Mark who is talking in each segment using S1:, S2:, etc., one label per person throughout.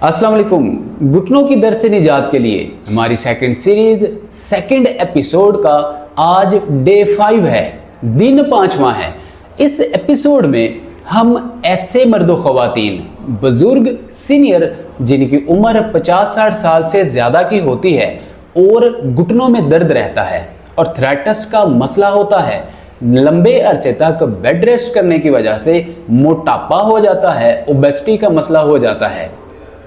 S1: अस्सलाम वालेकुम। घुटनों की दर्द से निजात के लिए हमारी सेकंड सीरीज सेकंड एपिसोड का आज डे 5 है, दिन 5वां है। इस एपिसोड में हम ऐसे मर्दो ख़वातीन, बुजुर्ग, सीनियर जिनकी उम्र 50-60 साल से ज़्यादा की होती है और घुटनों में दर्द रहता है और आर्थराइटिस का मसला होता है, लंबे अरसे तक बेड रेस्ट करने की वजह से मोटापा हो जाता है, ओबेसिटी का मसला हो जाता है।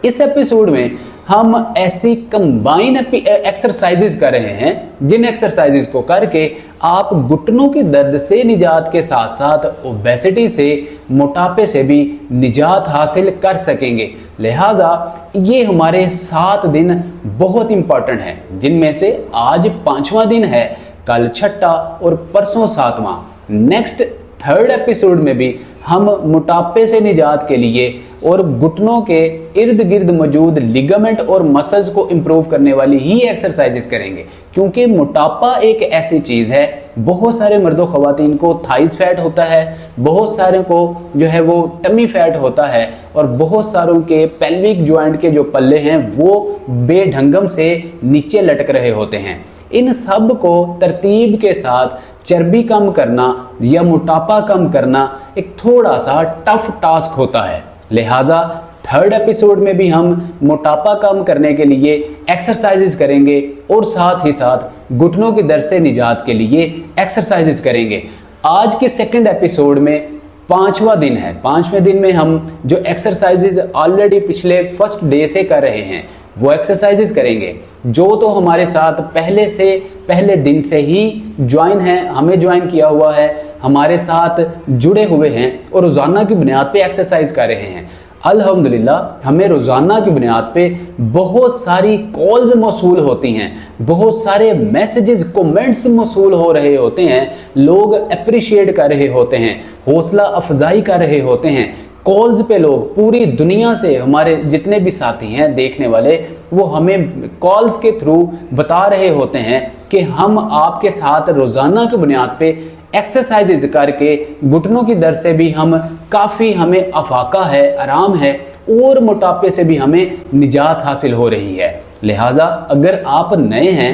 S1: इस एपिसोड में हम ऐसी कंबाइन एक्सरसाइजेज कर रहे हैं जिन एक्सरसाइजेज को करके आप घुटनों के दर्द से निजात के साथ साथ ओबेसिटी से, मोटापे से भी निजात हासिल कर सकेंगे। लिहाजा ये हमारे 7 दिन बहुत इंपॉर्टेंट हैं, जिनमें से आज 5वां दिन है, कल 6ठा और परसों 7वां। नेक्स्ट 3rd एपिसोड में भी हम मोटापे से निजात के लिए और घुटनों के इर्द गिर्द मौजूद लिगामेंट और मसल्स को इम्प्रूव करने वाली ही एक्सरसाइजेस करेंगे, क्योंकि मोटापा एक ऐसी चीज़ है, बहुत सारे मर्दों ख़वातीन को थाइस फैट होता है, बहुत सारे को जो है वो टमी फैट होता है और बहुत सारों के पेल्विक जॉइंट के जो पल्ले हैं वो बेढंगम से नीचे लटक रहे होते हैं। इन सब को तरतीब के साथ चर्बी कम करना या मोटापा कम करना एक थोड़ा सा टफ टास्क होता है। लिहाजा 3rd एपिसोड में भी हम मोटापा कम करने के लिए एक्सरसाइजेज करेंगे और साथ ही साथ घुटनों के दर्द से निजात के लिए एक्सरसाइजेज करेंगे। आज के 2nd एपिसोड में 5वां दिन है। 5वें दिन में हम जो एक्सरसाइजेज ऑलरेडी पिछले फर्स्ट डे से कर रहे हैं वो एक्सरसाइजेज करेंगे, जो तो हमारे साथ पहले दिन से ही ज्वाइन है, हमें ज्वाइन किया हुआ है, हमारे साथ जुड़े हुए हैं और रोज़ाना की बुनियाद पे एक्सरसाइज कर रहे हैं। अल्हम्दुलिल्लाह हमें रोज़ाना की बुनियाद पे बहुत सारी कॉल्स मौसूल होती हैं, बहुत सारे मैसेजेस, कमेंट्स मौसूल हो रहे होते हैं, लोग अप्रिशिएट कर रहे होते हैं, हौसला अफजाई कर रहे होते हैं। कॉल्स पे लोग पूरी दुनिया से, हमारे जितने भी साथी हैं देखने वाले, वो हमें कॉल्स के थ्रू बता रहे होते हैं कि हम आपके साथ रोज़ाना की बुनियाद पे एक्सरसाइजेज करके घुटनों की दर्द से भी हम काफ़ी, हमें अफाका है, आराम है और मोटापे से भी हमें निजात हासिल हो रही है। लिहाजा अगर आप नए हैं,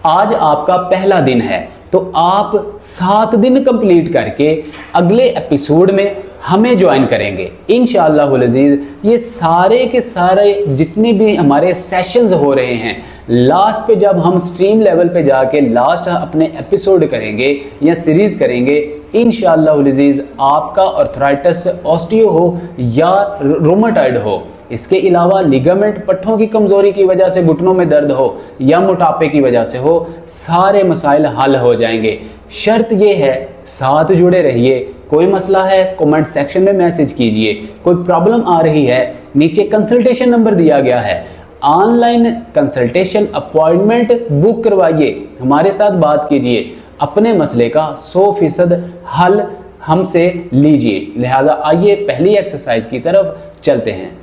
S1: आज आपका पहला दिन है, तो आप 7 दिन कंप्लीट करके अगले एपिसोड में हमें ज्वाइन करेंगे इंशाअल्लाह अज़ीज़। ये सारे के सारे जितने भी हमारे सेशंस हो रहे हैं, लास्ट पे जब हम स्ट्रीम लेवल पे जाके लास्ट अपने एपिसोड करेंगे या सीरीज करेंगे, इंशाअल्लाह अज़ीज़ आपका आर्थराइटिस, ऑस्टियो हो या रोमाटॉइड हो, इसके अलावा लिगामेंट, पट्ठों की कमज़ोरी की वजह से घुटनों में दर्द हो या मोटापे की वजह से हो, सारे मसाइल हल हो जाएंगे। शर्त ये है, साथ जुड़े रहिए। कोई मसला है कमेंट सेक्शन में मैसेज कीजिए, कोई प्रॉब्लम आ रही है नीचे कंसल्टेशन नंबर दिया गया है, ऑनलाइन कंसल्टेशन अपॉइंटमेंट बुक करवाइए, हमारे साथ बात कीजिए, अपने मसले का 100% हल हमसे लीजिए। लिहाजा आइए पहली एक्सरसाइज की तरफ चलते हैं।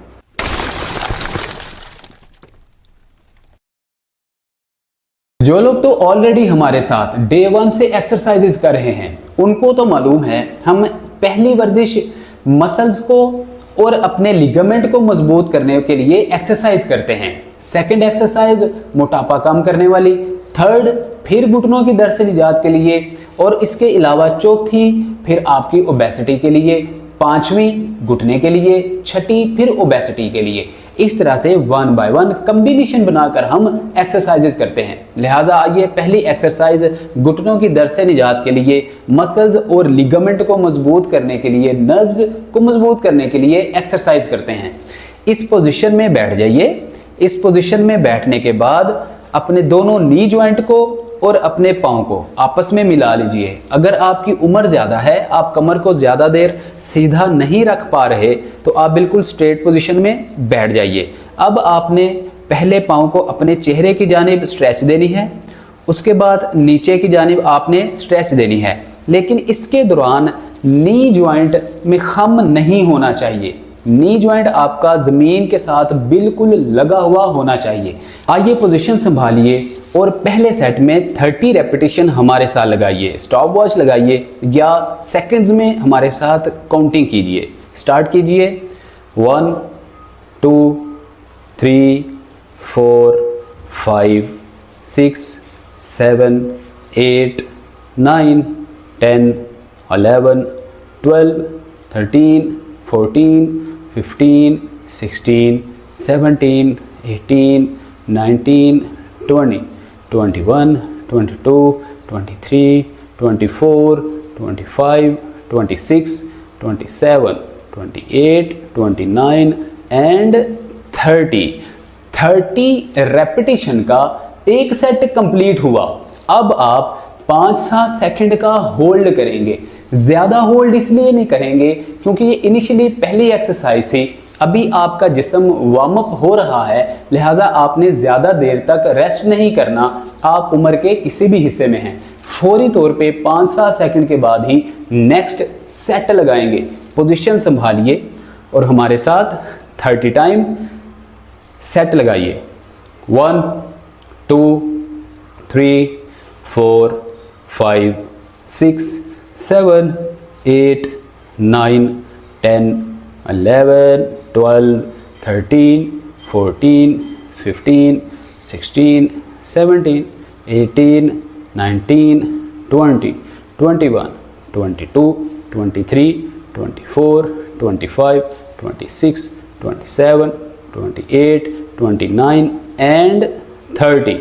S1: जो लोग तो ऑलरेडी हमारे साथ डे 1 से एक्सरसाइजेज कर रहे हैं उनको तो मालूम है, हम पहली वर्जिश मसल्स को और अपने लिगामेंट को मजबूत करने के लिए एक्सरसाइज करते हैं। 2nd एक्सरसाइज मोटापा कम करने वाली, 3rd फिर घुटनों की दर्द से निजात के लिए और इसके अलावा 4थी फिर आपकी ओबेसिटी के लिए, 5वीं घुटने के लिए, 6ठी फिर ओबेसिटी के लिए। इस तरह से 1 बाय 1 कम्बिनेशन बनाकर हम एक्सरसाइजेज करते हैं। लिहाजा आइए पहली एक्सरसाइज घुटनों की दर्द से निजात के लिए, मसल्स और लिगामेंट को मजबूत करने के लिए, नर्व्स को मजबूत करने के लिए एक्सरसाइज करते हैं। इस पोजीशन में बैठ जाइए। इस पोजीशन में बैठने के बाद अपने दोनों नी ज्वाइंट को और अपने पाँव को आपस में मिला लीजिए। अगर आपकी उम्र ज़्यादा है, आप कमर को ज़्यादा देर सीधा नहीं रख पा रहे, तो आप बिल्कुल स्ट्रेट पोजीशन में बैठ जाइए। अब आपने पहले पाँव को अपने चेहरे की जानिब स्ट्रेच देनी है, उसके बाद नीचे की जानिब आपने स्ट्रेच देनी है, लेकिन इसके दौरान नी ज्वाइंट में खम नहीं होना चाहिए। नी ज्वाइंट आपका ज़मीन के साथ बिल्कुल लगा हुआ होना चाहिए। आइए पोजीशन संभालिए और पहले सेट में 30 रेपिटेशन हमारे साथ लगाइए। स्टॉप वॉच लगाइए या सेकंड्स में हमारे साथ काउंटिंग कीजिए। स्टार्ट कीजिए। 1 2 3 4 5 6 7 8 9 10 11 12 13 14 15 16 17 18 19 20 21 22 23 24 25 26 27 28 29 एंड 30 रेपिटेशन का एक सेट कंप्लीट हुआ। अब आप 5-7 सेकंड का होल्ड करेंगे। ज्यादा होल्ड इसलिए नहीं करेंगे क्योंकि ये इनिशियली पहली एक्सरसाइज थी, अभी आपका जिस्म वार्म अप हो रहा है, लिहाजा आपने ज्यादा देर तक रेस्ट नहीं करना। आप उम्र के किसी भी हिस्से में हैं, फौरी तौर पे 5-7 सेकंड के बाद ही नेक्स्ट सेट लगाएंगे। पोजीशन संभालिए और हमारे साथ 30 टाइम सेट लगाइए। 1 2 3 4 5 6 7 8 9 10 11 12 13 14 15 16 17 18 19 20 21 22 23 24 25 26 27 28 29 एंड 30।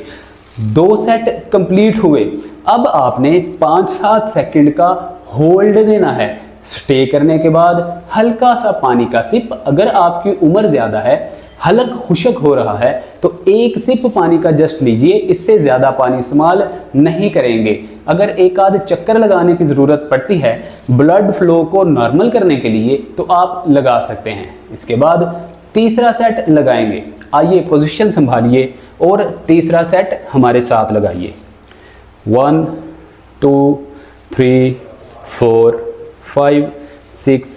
S1: 2 सेट कंप्लीट हुए। अब आपने 5-7 सेकंड का होल्ड देना है। स्टे करने के बाद हल्का सा पानी का सिप, अगर आपकी उम्र ज्यादा है, हलक खुशक हो रहा है तो 1 सिप पानी का जस्ट लीजिए, इससे ज्यादा पानी इस्तेमाल नहीं करेंगे। अगर एक आध चक्कर लगाने की जरूरत पड़ती है ब्लड फ्लो को नॉर्मल करने के लिए तो आप लगा सकते हैं। इसके बाद तीसरा सेट लगाएंगे। आइए पोजीशन संभालिए और तीसरा सेट हमारे साथ लगाइए। 1 2 3 4 5 6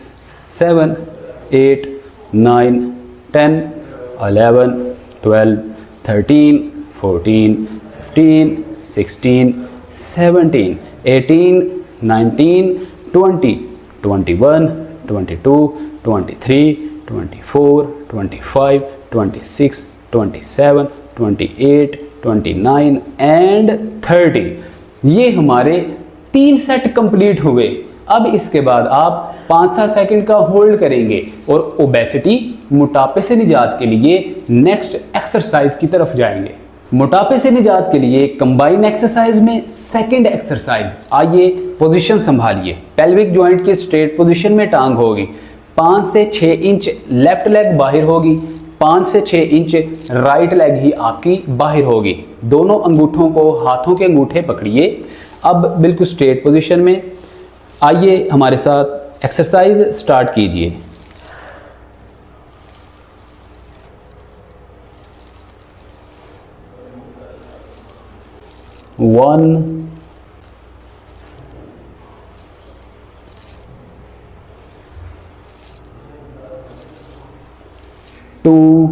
S1: 7 8 9 10 11 12 13 14 15 16 17 18 19 20 21 22 23 24 25 26 27 28 29 एंड 30। ये हमारे 3 सेट कंप्लीट हुए। अब इसके बाद आप 5-7 सेकंड का होल्ड करेंगे और ओबेसिटी, मोटापे से निजात के लिए नेक्स्ट एक्सरसाइज की तरफ जाएंगे। मोटापे से निजात के लिए कंबाइन एक्सरसाइज में सेकंड एक्सरसाइज। आइए पोजीशन संभालिए। पेल्विक जॉइंट की स्ट्रेट पोजीशन में टांग होगी। 5 से 6 इंच लेफ्ट लेग बाहर होगी, 5 से 6 इंच राइट लेग ही आपकी बाहर होगी। दोनों अंगूठों को, हाथों के अंगूठे पकड़िए। अब बिल्कुल स्ट्रेट पोजीशन में आइए, हमारे साथ एक्सरसाइज स्टार्ट कीजिए। One 2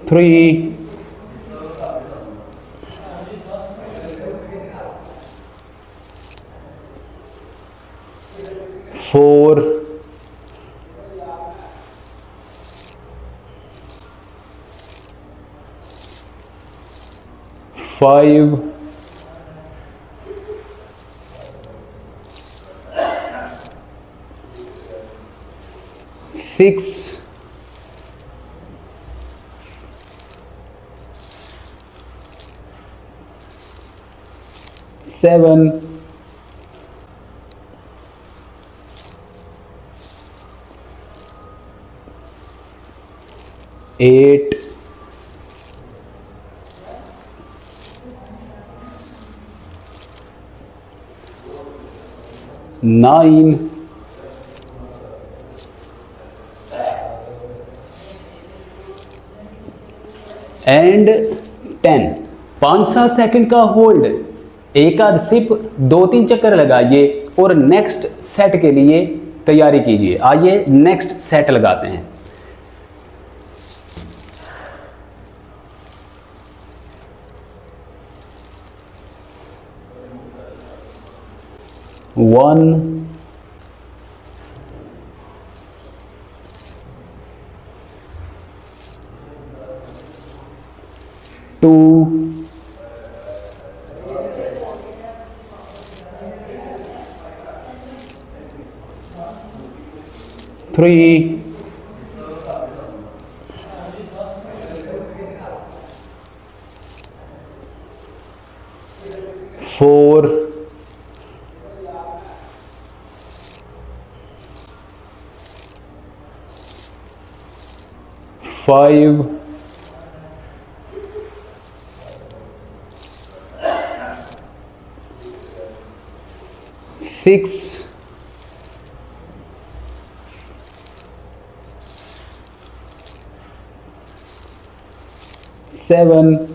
S1: 3 4 5 6 7 8 9 and 10। 5-7 सेकंड का होल्ड, एक आध सिप, 2-3 चक्कर लगाइए और नेक्स्ट सेट के लिए तैयारी कीजिए। आइए नेक्स्ट सेट लगाते हैं। 1, 2, 3, 4, 5, 6, 7,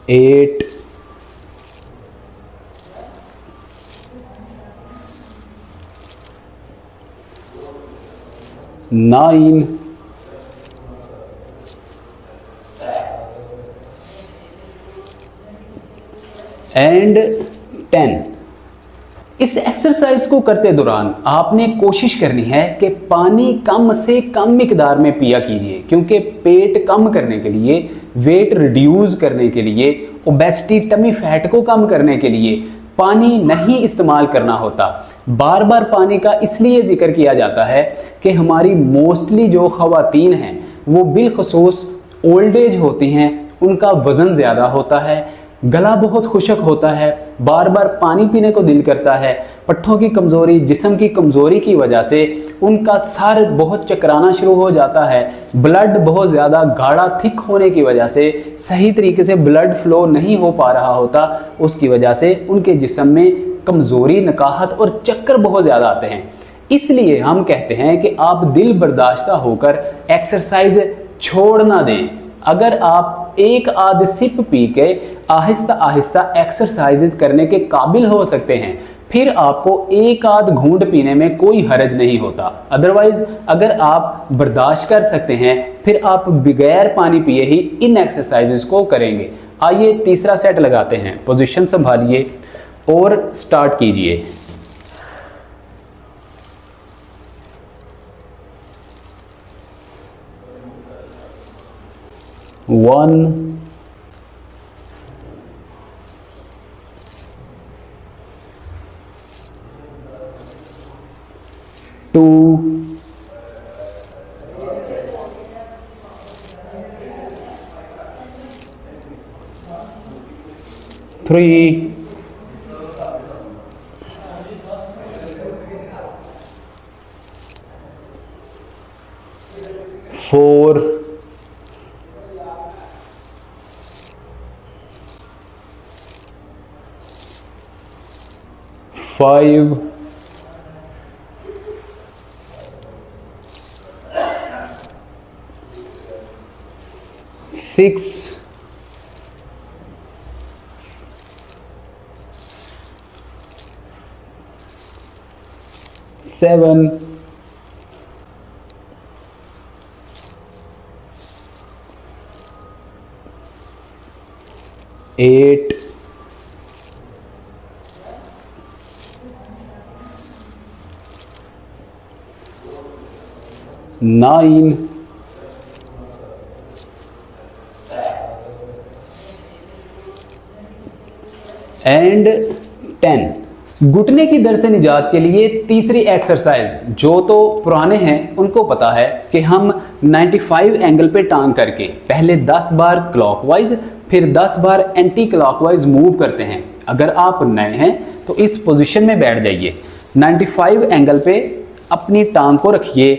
S1: 8, 9, एंड 10। इस एक्सरसाइज को करते दौरान आपने कोशिश करनी है कि पानी कम से कम मिकदार में पिया कीजिए, क्योंकि पेट कम करने के लिए, वेट रिड्यूस करने के लिए, ओबेसिटी टमी फैट को कम करने के लिए पानी नहीं इस्तेमाल करना होता। बार बार पानी का इसलिए जिक्र किया जाता है कि हमारी मोस्टली जो ख़वातीन हैं वो बिलखसूस ओल्ड एज होती हैं, उनका वज़न ज़्यादा होता है, गला बहुत खुशक होता है, बार बार पानी पीने को दिल करता है, पट्ठों की कमज़ोरी, जिस्म की कमज़ोरी की वजह से उनका सर बहुत चकराना शुरू हो जाता है, ब्लड बहुत ज़्यादा गाढ़ा थिक होने की वजह से सही तरीके से ब्लड फ्लो नहीं हो पा रहा होता, उसकी वजह से उनके जिस्म में कमज़ोरी, नकाहत और चक्कर बहुत ज़्यादा आते हैं। इसलिए हम कहते हैं कि आप दिल बर्दाश्ता होकर एक्सरसाइज छोड़ ना दें। अगर आप एक आध सिप पी के आहिस्ता आहिस्ता एक्सरसाइजेज करने के काबिल हो सकते हैं, फिर आपको एक आध घूंट पीने में कोई हर्ज नहीं होता। अदरवाइज अगर आप बर्दाश्त कर सकते हैं, फिर आप बगैर पानी पिए ही इन एक्सरसाइजेज को करेंगे। आइए तीसरा सेट लगाते हैं। पोजीशन संभालिए और स्टार्ट कीजिए। 1, 2, 3, 4, 5, 6, 7, 8, 9, एंड 10। घुटने की दर्द से निजात के लिए तीसरी एक्सरसाइज, जो तो पुराने हैं उनको पता है कि हम 95 एंगल पे टांग करके पहले 10 बार क्लॉकवाइज फिर 10 बार एंटी क्लॉकवाइज मूव करते हैं। अगर आप नए हैं तो इस पोजीशन में बैठ जाइए। 95 एंगल पे अपनी टांग को रखिए,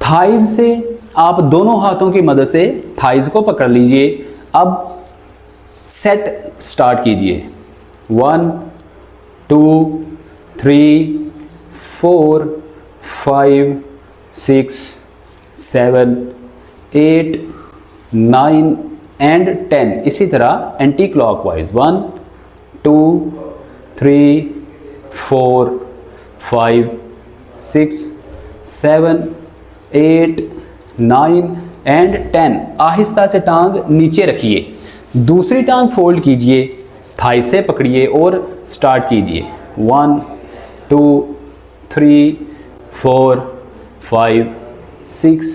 S1: थाइज से आप दोनों हाथों की मदद से थाइज को पकड़ लीजिए। अब सेट स्टार्ट कीजिए। 1, 2, 3, 4, 5, 6, 7, 8, 9 एंड 10। इसी तरह एंटी क्लॉकवाइज 1, 2, 3, 4, 5, 6, 7, 8, 9 एंड 10। आहिस्ता से टांग नीचे रखिए, दूसरी टांग फोल्ड कीजिए, थाई से पकड़िए और स्टार्ट कीजिए। 1 2 3 4 5 6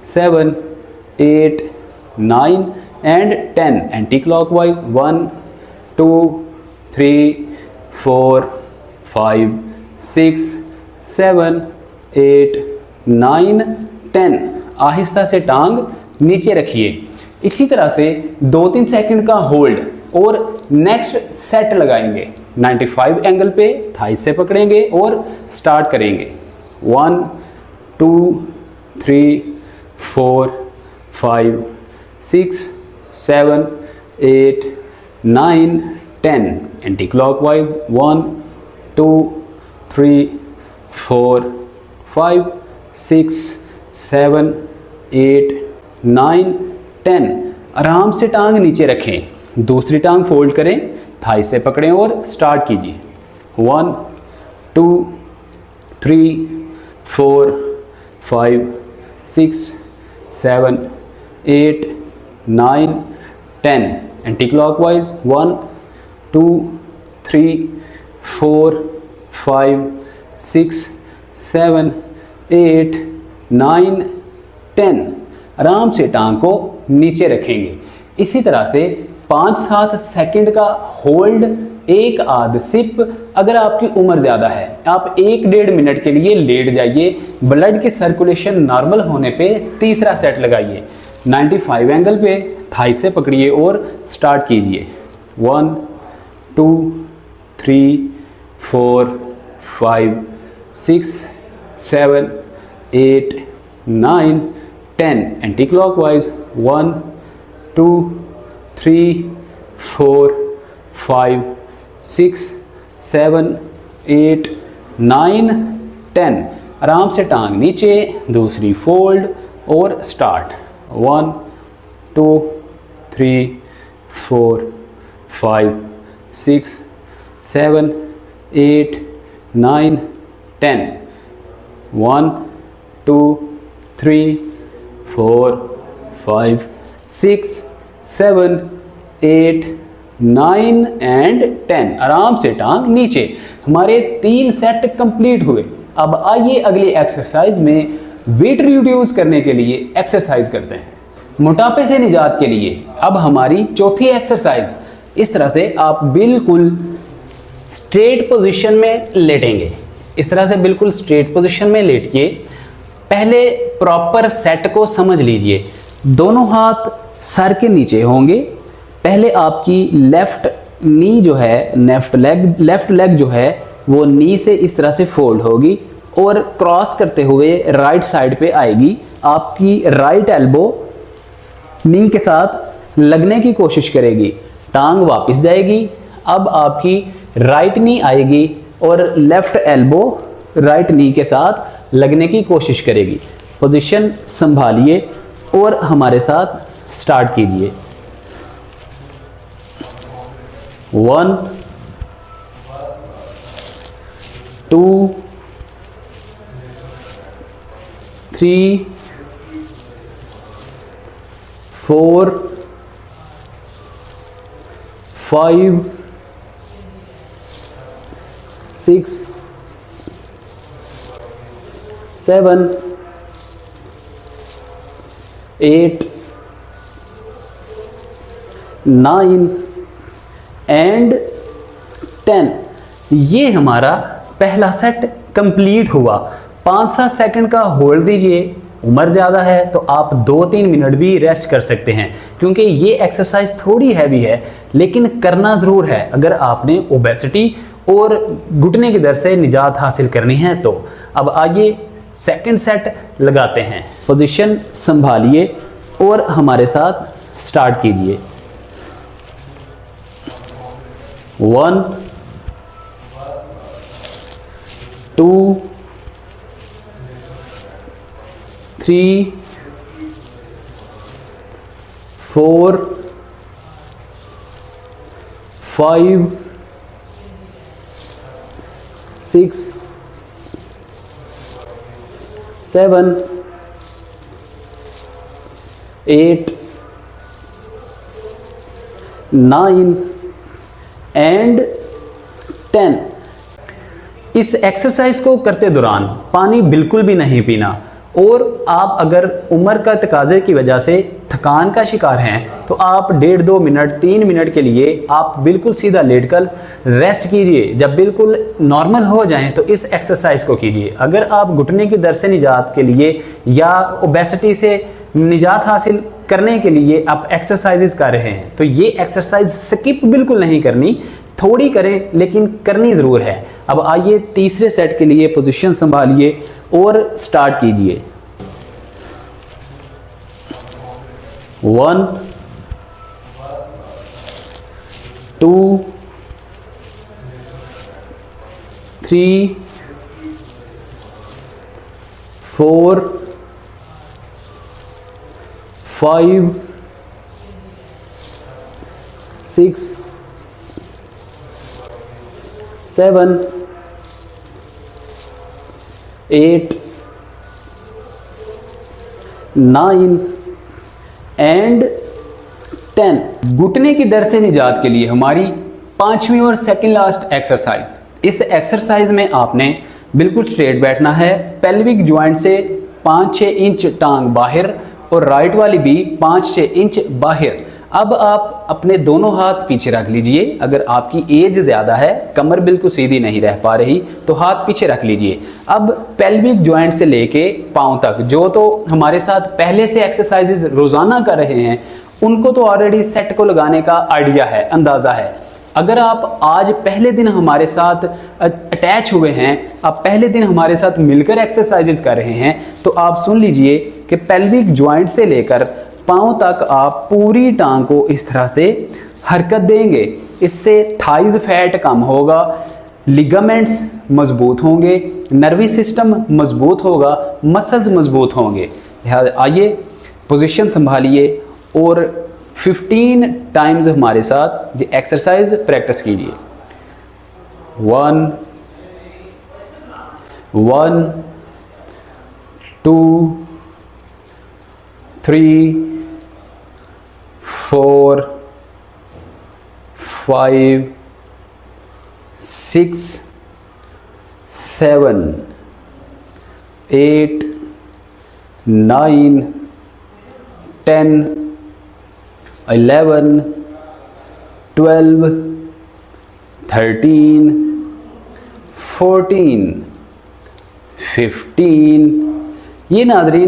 S1: 7 8 9 एंड 10। Anti clockwise 1 2 3 4 5 6 7 8 9 10। आहिस्ता से टांग नीचे रखिए। इसी तरह से 2-3 सेकंड का होल्ड और नेक्स्ट सेट लगाएंगे। 95 एंगल पे थाई से पकड़ेंगे और स्टार्ट करेंगे। 1 2 3 4 5 6 7 8 9 10। Anti clockwise 1 2 3 4 5 6 7 8 9 10। आराम से टांग नीचे रखें, दूसरी टांग फोल्ड करें, थाई से पकड़ें और स्टार्ट कीजिए। 1 2 3 4 5 6 7 8 9 10। Anti clockwise 1 2 3 4 5 6 7 8 9 10। आराम से टांग को नीचे रखेंगे। इसी तरह से 5-7 सेकंड का होल्ड, एक आध सिप। अगर आपकी उम्र ज़्यादा है, आप 1-1.5 मिनट के लिए लेट जाइए। ब्लड की सर्कुलेशन नॉर्मल होने पे तीसरा सेट लगाइए। 95 एंगल पे थाई से पकड़िए और स्टार्ट कीजिए। 1 2 3 4 5 6 7 8 9 10। Anti clockwise 1 2 3 4 5 6 7 8 9 10। आराम से टांग नीचे, दूसरी फोल्ड और स्टार्ट। 1 2 3 4 5 6 7 8 9 10। 1 2 3 4 5 6 7 8 9 एंड 10। आराम से टांग नीचे। हमारे 3 सेट कंप्लीट हुए। अब आइए अगली एक्सरसाइज में वेट रिड्यूस करने के लिए एक्सरसाइज करते हैं। मोटापे से निजात के लिए अब हमारी चौथी एक्सरसाइज। इस तरह से आप बिल्कुल स्ट्रेट पोजीशन में लेटेंगे। इस तरह से बिल्कुल स्ट्रेट पोजीशन में लेटिए। पहले प्रॉपर सेट को समझ लीजिए। दोनों हाथ सर के नीचे होंगे। पहले आपकी लेफ्ट नी जो है, लेफ्ट लेग जो है वो नी से इस तरह से फोल्ड होगी और क्रॉस करते हुए राइट साइड पे आएगी। आपकी राइट एल्बो नी के साथ लगने की कोशिश करेगी, टांग वापस जाएगी। अब आपकी राइट नी आएगी और लेफ्ट एल्बो राइट नी के साथ लगने की कोशिश करेगी। पोजीशन संभालिए और हमारे साथ स्टार्ट कीजिए। 1 2 3 4 5 6 7 8 9 एंड 10। ये हमारा पहला सेट कंप्लीट हुआ। 5-7 सेकंड का होल्ड दीजिए। उम्र ज़्यादा है तो आप 2-3 मिनट भी रेस्ट कर सकते हैं, क्योंकि ये एक्सरसाइज थोड़ी हैवी है लेकिन करना ज़रूर है अगर आपने ओबेसिटी और घुटने की दर्द से निजात हासिल करनी है तो। अब आइए सेकंड सेट लगाते हैं। पोजीशन संभालिए और हमारे साथ स्टार्ट कीजिए। 1 2 3 4 5 6 7 8, 9 एंड 10। इस एक्सरसाइज को करते दौरान पानी बिल्कुल भी नहीं पीना, और आप अगर उम्र का तकाजे की वजह से थकान का शिकार हैं तो आप 1.5-2 मिनट 3 मिनट के लिए आप बिल्कुल सीधा लेटकर रेस्ट कीजिए। जब बिल्कुल नॉर्मल हो जाएं तो इस एक्सरसाइज को कीजिए। अगर आप घुटने की दर्द से निजात के लिए या ओबेसिटी से निजात हासिल करने के लिए आप एक्सरसाइजेज कर रहे हैं तो ये एक्सरसाइज स्किप बिल्कुल नहीं करनी, थोड़ी करें लेकिन करनी ज़रूर है। अब आइए तीसरे सेट के लिए पोजीशन संभालिए और स्टार्ट कीजिए। 1, 2, 3, 4, 5, 6, 7, 8, 9 एंड 10। घुटने की दर्द से निजात के लिए हमारी 5वीं और सेकंड लास्ट एक्सरसाइज। इस एक्सरसाइज में आपने बिल्कुल स्ट्रेट बैठना है, पेल्विक ज्वाइंट से 5-6 इंच टांग बाहर और राइट वाली भी 5-6 इंच बाहर। अब आप अपने दोनों हाथ पीछे रख लीजिए। अगर आपकी एज ज़्यादा है, कमर बिल्कुल सीधी नहीं रह पा रही, तो हाथ पीछे रख लीजिए। अब पेल्विक ज्वाइंट से लेके पाँव तक, जो तो हमारे साथ पहले से एक्सरसाइजेज रोज़ाना कर रहे हैं उनको तो ऑलरेडी सेट को लगाने का आइडिया है, अंदाज़ा है। अगर आप आज पहले दिन हमारे साथ अटैच हुए हैं, आप पहले दिन हमारे साथ मिलकर एक्सरसाइजेज कर रहे हैं, तो आप सुन लीजिए कि पेल्विक ज्वाइंट से लेकर पाँव तक आप पूरी टांग को इस तरह से हरकत देंगे। इससे थाइज फैट कम होगा, लिगामेंट्स मजबूत होंगे, नर्वी सिस्टम मजबूत होगा, मसल्स मजबूत होंगे। आइए पोजीशन संभालिए और 15 टाइम्स हमारे साथ ये एक्सरसाइज प्रैक्टिस कीजिए। 1, 2, 3, 4, 5, 6, 7, 8, 9, 10, 11, 12, 13, 14, 15। ये नाजरीन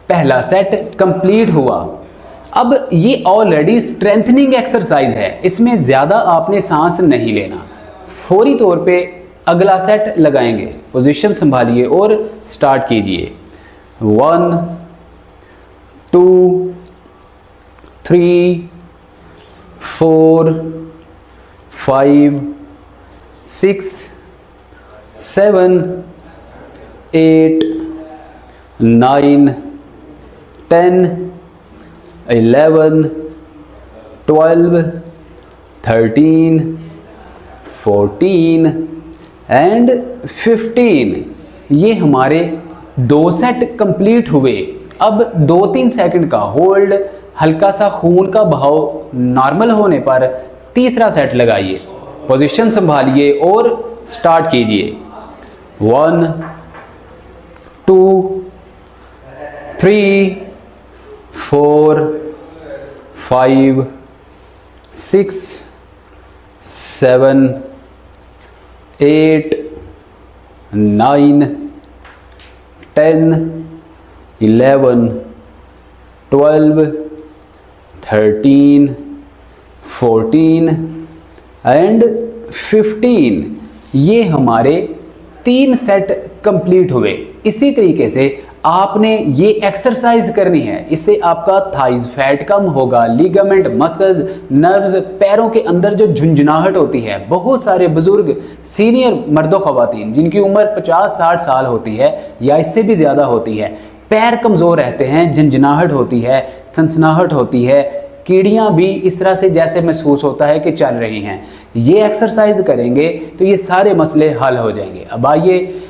S1: पहला सेट कंप्लीट हुआ। अब ये ऑलरेडी स्ट्रेंथनिंग एक्सरसाइज है, इसमें ज़्यादा आपने सांस नहीं लेना। फौरी तौर पे अगला सेट लगाएंगे। पोजीशन संभालिए और स्टार्ट कीजिए। 1, 2, 3, 4, 5, 6, 7, 8, 9, 10, 11, 12, 13, 14 एंड 15। ये हमारे 2 सेट कंप्लीट हुए। अब 2-3 सेकंड का होल्ड, हल्का सा खून का बहाव नॉर्मल होने पर तीसरा सेट लगाइए। पोजीशन संभालिए और स्टार्ट कीजिए। 1, 2, 3, 4, 5, 6, 7, 8, 9, 10, 11, 12, 13, 14 एंड 15। ये हमारे 3 सेट कंप्लीट हुए। इसी तरीके से आपने ये एक्सरसाइज करनी है, इससे आपका थाइज फैट कम होगा, लिगामेंट, मसल्स, नर्व्स, पैरों के अंदर जो झुंझुनाहट होती है। बहुत सारे बुजुर्ग सीनियर मर्दों ख़वातीन जिनकी उम्र 50-60 साल होती है या इससे भी ज़्यादा होती है, पैर कमज़ोर रहते हैं, झंझनाहट होती है, सनसनाहट होती है, कीड़ियाँ भी इस तरह से जैसे महसूस होता है कि चल रही हैं। ये एक्सरसाइज करेंगे तो ये सारे मसले हल हो जाएंगे। अब आइए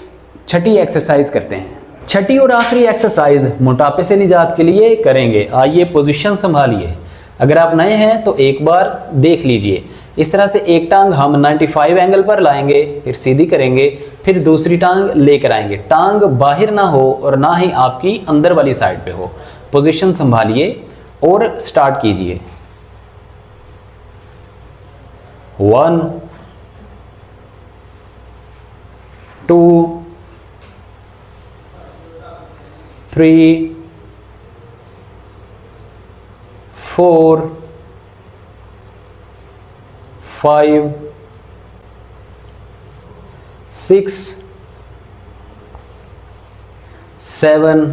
S1: छठी एक्सरसाइज करते हैं। छठी और आखिरी एक्सरसाइज मोटापे से निजात के लिए करेंगे। आइए पोजीशन संभालिए। अगर आप नए हैं तो एक बार देख लीजिए। इस तरह से एक टांग हम 95 एंगल पर लाएंगे, फिर सीधी करेंगे, फिर दूसरी टांग लेकर आएंगे। टांग बाहर ना हो और ना ही आपकी अंदर वाली साइड पे हो। पोजीशन संभालिए और स्टार्ट कीजिए। 1 2 3 4 5 6 7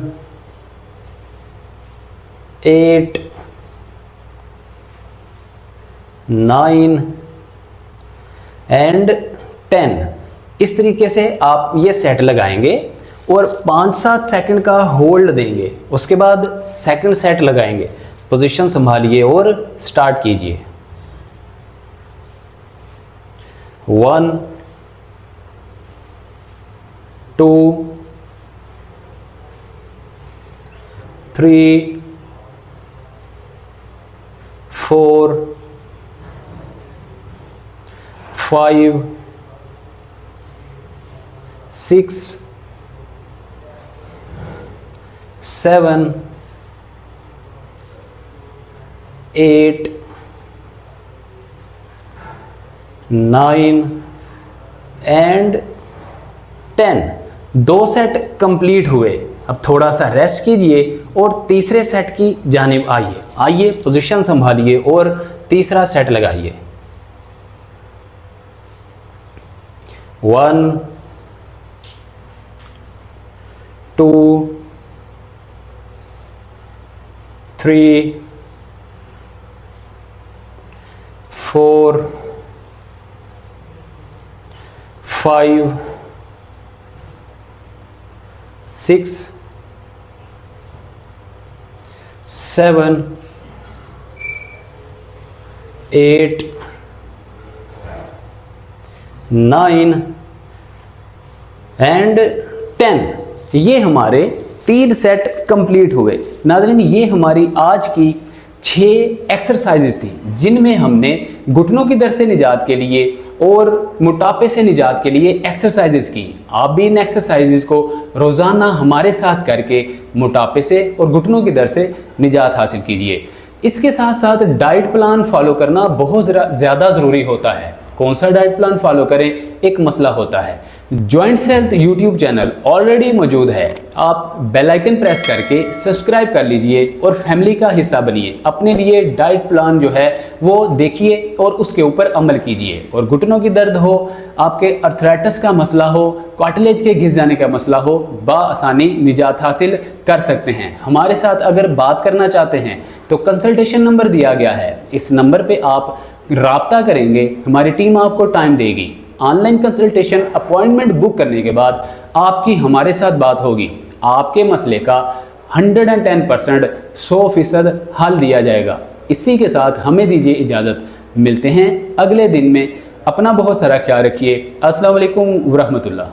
S1: 8 9 एंड 10। इस तरीके से आप ये सेट लगाएंगे और 5-7 सेकंड का होल्ड देंगे। उसके बाद सेकंड सेट लगाएंगे। पोजीशन संभालिए और स्टार्ट कीजिए। 1 2 3 4 5 6 7 8 9 एंड 10। 2 सेट कंप्लीट हुए। अब थोड़ा सा रेस्ट कीजिए और तीसरे सेट की जानिब आइए। आइए पोजीशन संभालिए और तीसरा सेट लगाइए। 1 2 3 4 5 6 7 8 9 एंड 10। ये हमारे 3 सेट कंप्लीट हुए। नाज़रीन, ये हमारी आज की 6 एक्सरसाइजेस थी जिनमें हमने घुटनों की दर्द से निजात के लिए और मोटापे से निजात के लिए एक्सरसाइजेस की। आप भी इन एक्सरसाइजेस को रोज़ाना हमारे साथ करके मोटापे से और घुटनों की दर्द से निजात हासिल कीजिए। इसके साथ साथ डाइट प्लान फॉलो करना बहुत ज़्यादा ज़रूरी होता है। कौन सा डाइट प्लान फॉलो करें, एक मसला होता है। Joints health YouTube channel already मौजूद है। आप बेल आइकन प्रेस करके सब्सक्राइब कर लीजिए और फैमिली का हिस्सा बनिए। अपने लिए डाइट प्लान जो है वो देखिए और उसके ऊपर अमल कीजिए। और घुटनों की दर्द हो, आपके अर्थराइटिस का मसला हो, कार्टिलेज के घिस जाने का मसला हो, बआसानी निजात हासिल कर सकते हैं। हमारे साथ अगर बात करना चाहते हैं तो कंसल्टेशन नंबर दिया गया है। इस नंबर पे आप राब्ता करेंगे, हमारी टीम आपको टाइम देगी। ऑनलाइन कंसल्टेशन अपॉइंटमेंट बुक करने के बाद आपकी हमारे साथ बात होगी। आपके मसले का 110% 100% हल दिया जाएगा। इसी के साथ हमें दीजिए इजाज़त। मिलते हैं अगले दिन में। अपना बहुत सारा ख्याल रखिए। अस्सलाम वालेकुम व रहमतुल्लाह।